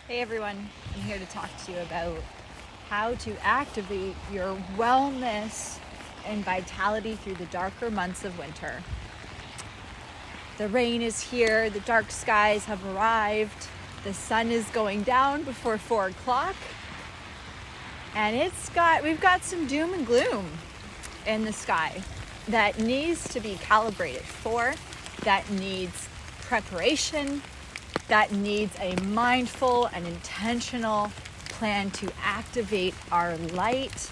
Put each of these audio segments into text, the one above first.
Hey everyone, I'm here to talk to you about how to activate your wellness and vitality through the darker months of winter. The rain is here, the dark skies have arrived, the sun is going down before 4 o'clock, and we've got some doom and gloom in the sky that needs to be calibrated for, that needs preparation, that needs a mindful and intentional plan to activate our light,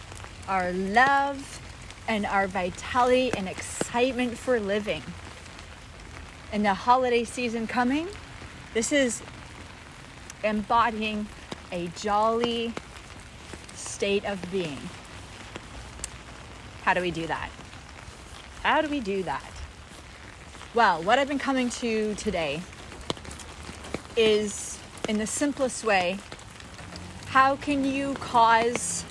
our love, and our vitality and excitement for living. In the holiday season coming, this is embodying a jolly state of being. How do we do that? Well, what I've been coming to today is, in the simplest way, how can you cause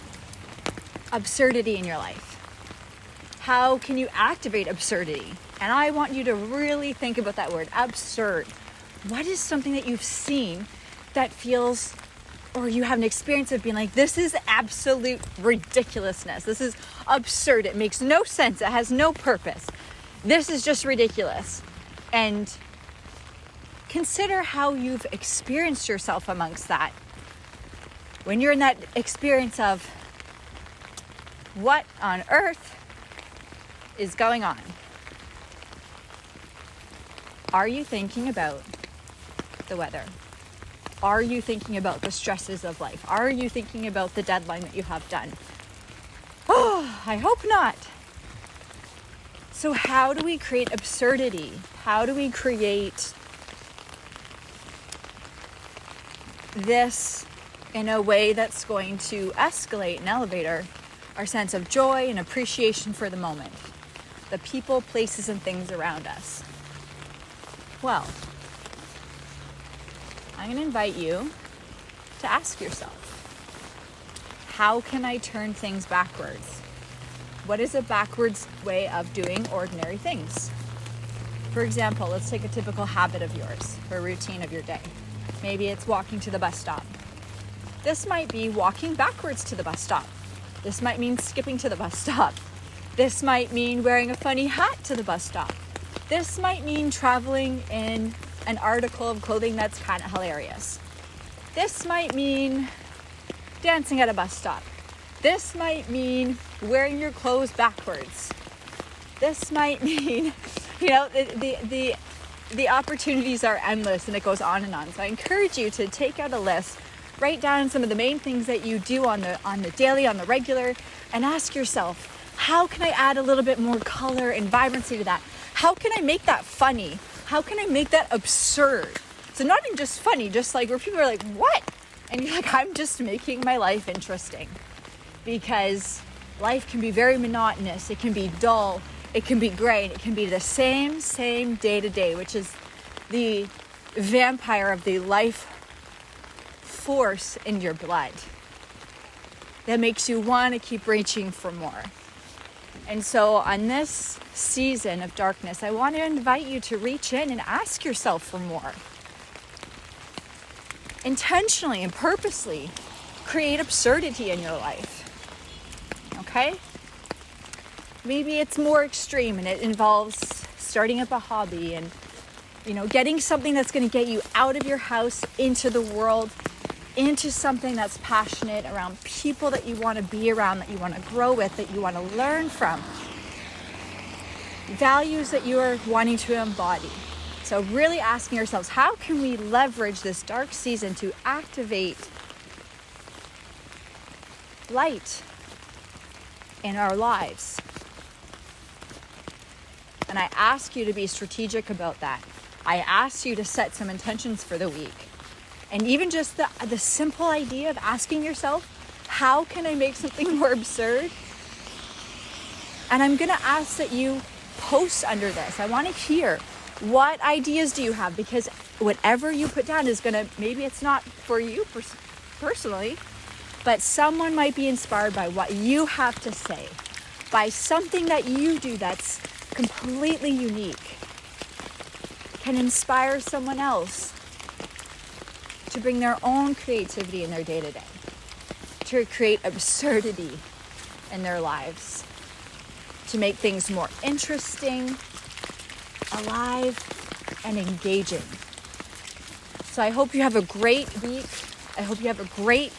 absurdity in your life? How can you activate absurdity? And I want you to really think about that word, absurd. What is something that you've seen that feels, or you have an experience of being like, this is absolute ridiculousness. This is absurd. It makes no sense. It has no purpose. This is just ridiculous. And consider how you've experienced yourself amongst that. When you're in that experience of what on earth is going on? Are you thinking about the weather? Are you thinking about the stresses of life? Are you thinking about the deadline that you have done? Oh, I hope not. So how do we create absurdity? How do we create this in a way that's going to escalate and elevate our sense of joy and appreciation for the moment, the people, places, and things around us? Well, I'm going to invite you to ask yourself, how can I turn things backwards? What is a backwards way of doing ordinary things? For example, let's take a typical habit of yours or a routine of your day. Maybe it's walking to the bus stop. This might be walking backwards to the bus stop. This might mean skipping to the bus stop. This might mean wearing a funny hat to the bus stop. This might mean traveling in an article of clothing that's kind of hilarious. This might mean dancing at a bus stop. This might mean wearing your clothes backwards. This might mean, the opportunities are endless, and it goes on and on. So I encourage you to take out a list, write down some of the main things that you do on the daily, on the regular, and ask yourself, how can I add a little bit more color and vibrancy to that? How can I make that funny? How can I make that absurd? So not even just funny, just like where people are like, what? And you're like, I'm just making my life interesting. Because life can be very monotonous. It can be dull. It can be gray. It can be the same day to day, which is the vampire of the life force in your blood that makes you want to keep reaching for more. And so on this season of darkness, I want to invite you to reach in and ask yourself for more. Intentionally and purposely create absurdity in your life. Okay? Maybe it's more extreme and it involves starting up a hobby and, getting something that's going to get you out of your house into the world, into something that's passionate, around people that you want to be around, that you want to grow with, that you want to learn from, values that you are wanting to embody. So really asking ourselves, how can we leverage this dark season to activate light in our lives? And I ask you to be strategic about that. I ask you to set some intentions for the week. And even just the simple idea of asking yourself, how can I make something more absurd? And I'm going to ask that you post under this. I want to hear, what ideas do you have? Because whatever you put down is going to, maybe it's not for you personally, but someone might be inspired by what you have to say, by something that you do that's completely unique, can inspire someone else to bring their own creativity in their day-to-day, to create absurdity in their lives, to make things more interesting, alive, and engaging. So I hope you have a great week. I hope you have a great